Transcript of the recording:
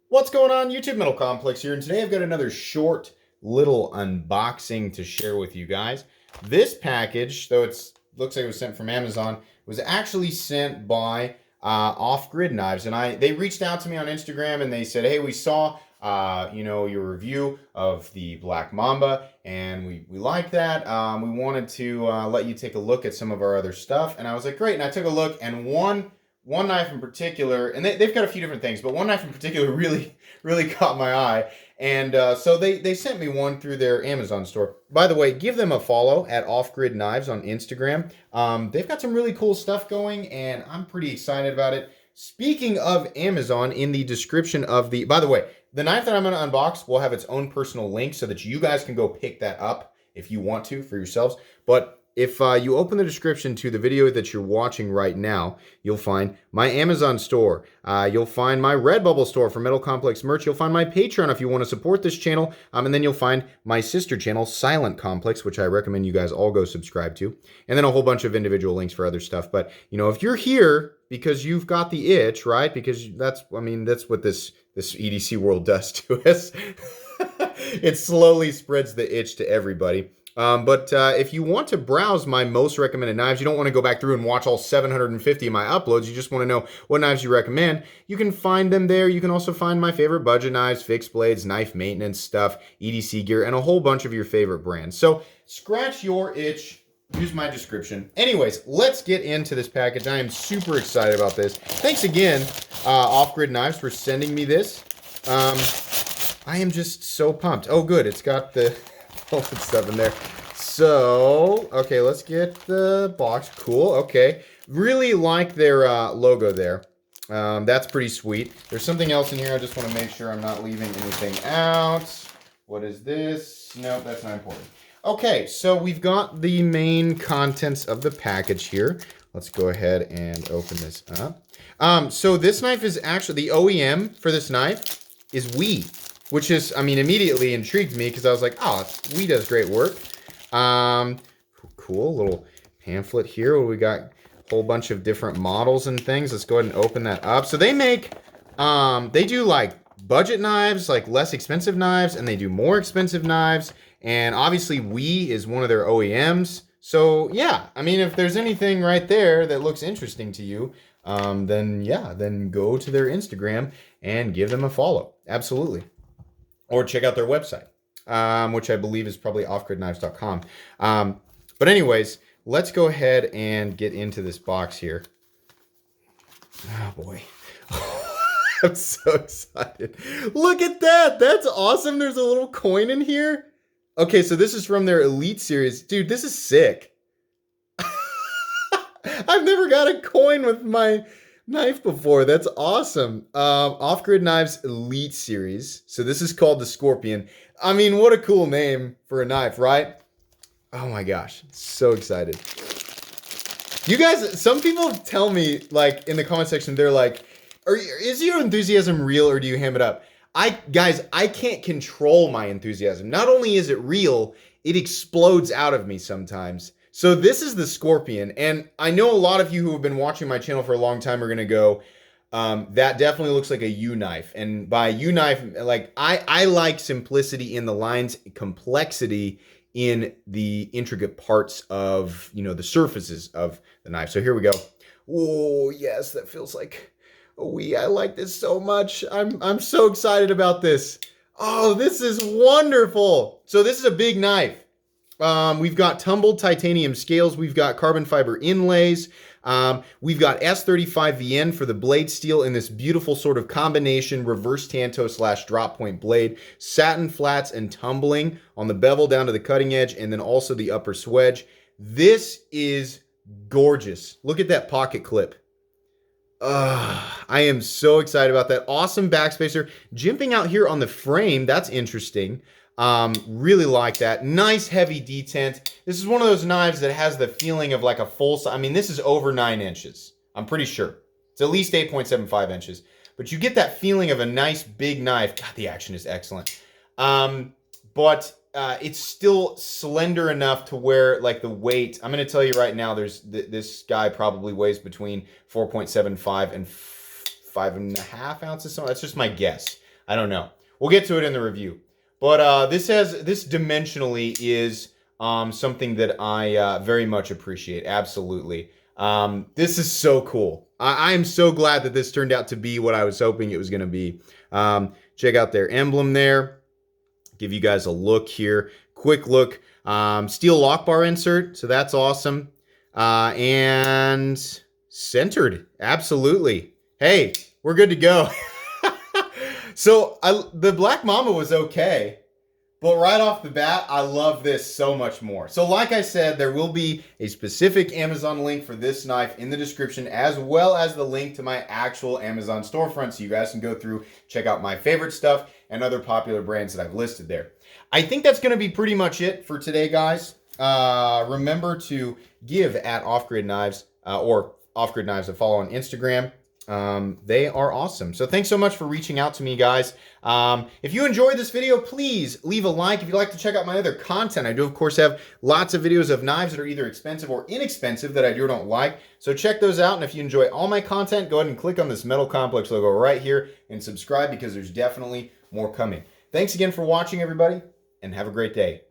What's going on, YouTube? Metal Complex here, and today I've got another short little unboxing to share with you guys. This package, though it looks like it was sent from Amazon, was actually sent by Off Grid Knives, and they reached out to me on Instagram and they said, "Hey, we saw your review of the Black Mamba, and we like that. We wanted to let you take a look at some of our other stuff." And I was like, "Great!" And I took a look, and one knife in particular, and they've got a few different things, but one knife in particular really caught my eye. And so they sent me one through their Amazon store. By the way, give them a follow at Off Grid Knives on Instagram. They've got some really cool stuff going, and I'm pretty excited about it. Speaking of Amazon, in the description of by the way, the knife that I'm going to unbox will have its own personal link so that you guys can go pick that up if you want to for yourselves. But if you open the description to the video that you're watching right now, you'll find my Amazon store. You'll find my Redbubble store for Metal Complex merch. You'll find my Patreon if you want to support this channel. And then you'll find my sister channel, Silent Complex, which I recommend you guys all go subscribe to. And then a whole bunch of individual links for other stuff. But, you know, if you're here because you've got the itch, right? Because that's what this EDC world does to us. It slowly spreads the itch to everybody. But if you want to browse my most recommended knives, you don't want to go back through and watch all 750 of my uploads. You just want to know what knives you recommend. You can find them there. You can also find my favorite budget knives, fixed blades, knife maintenance stuff, EDC gear, and a whole bunch of your favorite brands. So scratch your itch. Use my description. Anyways, let's get into this package. I am super excited about this. Thanks again, Off Grid Knives, for sending me this. I am just so pumped. Oh, good. It's got the stuff in there. So, okay, let's get the box. Cool. Okay. Really like their logo there. That's pretty sweet. There's something else in here. I just want to make sure I'm not leaving anything out. What is this? Nope, that's not important. Okay, so we've got the main contents of the package here. Let's go ahead and open this up. So this knife is actually, the OEM for this knife is WE, which is, immediately intrigued me because I was like, oh, WE does great work. Cool, little pamphlet here where we got a whole bunch of different models and things. Let's go ahead and open that up. So they make, they do like budget knives, like less expensive knives, and they do more expensive knives. And obviously WE is one of their OEMs. So yeah, if there's anything right there that looks interesting to you, then go to their Instagram and give them a follow. Absolutely. Or check out their website, which I believe is probably offgridknives.com. But anyways, let's go ahead and get into this box here. Oh boy. I'm so excited. Look at that. That's awesome. There's a little coin in here. Okay, so this is from their Elite series. Dude, this is sick. I've never got a coin with my knife before. That's awesome. Off Grid Knives Elite series. So this is called the Scorpion. What a cool name for a knife, right? Oh my gosh, so excited. You guys, some people tell me, like, in the comment section, they're like, is your enthusiasm real or do you ham it up? Guys, I can't control my enthusiasm. Not only is it real, it explodes out of me sometimes. So this is the Scorpion, and I know a lot of you who have been watching my channel for a long time are going to go, that definitely looks like a U knife. And by U knife, like I like simplicity in the lines, complexity in the intricate parts of, the surfaces of the knife. So here we go. Oh, yes, that feels like I like this so much. I'm so excited about this. Oh, this is wonderful. So this is a big knife. We've got tumbled titanium scales. We've got carbon fiber inlays. We've got S35VN for the blade steel in this beautiful sort of combination reverse tanto / drop point blade. Satin flats and tumbling on the bevel down to the cutting edge, and then also the upper swedge. This is gorgeous. Look at that pocket clip. I am so excited about that. Awesome backspacer. Jimping out here on the frame. That's interesting. Really like that. Nice heavy detent. This is one of those knives that has the feeling of like a full size. This is over 9 inches. I'm pretty sure. It's at least 8.75 inches. But you get that feeling of a nice big knife. God, the action is excellent. But it's still slender enough to where, like, the weight, I'm going to tell you right now, this guy probably weighs between 4.75 and 5.5 ounces. So that's just my guess. I don't know. We'll get to it in the review. But this dimensionally is something that I very much appreciate. Absolutely. This is so cool. I am so glad that this turned out to be what I was hoping it was going to be. Check out their emblem there. Give you guys a look here. Quick look. Steel lock bar insert, so that's awesome. And centered. Absolutely. Hey, we're good to go. So the Black Mamba was okay, but right off the bat, I love this so much more. So like I said, there will be a specific Amazon link for this knife in the description, as well as the link to my actual Amazon storefront, so you guys can go through, check out my favorite stuff and other popular brands that I've listed there. I think that's going to be pretty much it for today, guys. Remember to give at Off-Grid Knives or Off-Grid Knives a follow on Instagram. They are awesome. So thanks so much for reaching out to me, guys. If you enjoyed this video, please leave a like. If you'd like to check out my other content, I do, of course, have lots of videos of knives that are either expensive or inexpensive that I do or don't like. So check those out. And if you enjoy all my content, go ahead and click on this Metal Complex logo right here and subscribe, because there's definitely more coming. Thanks again for watching, everybody, and have a great day.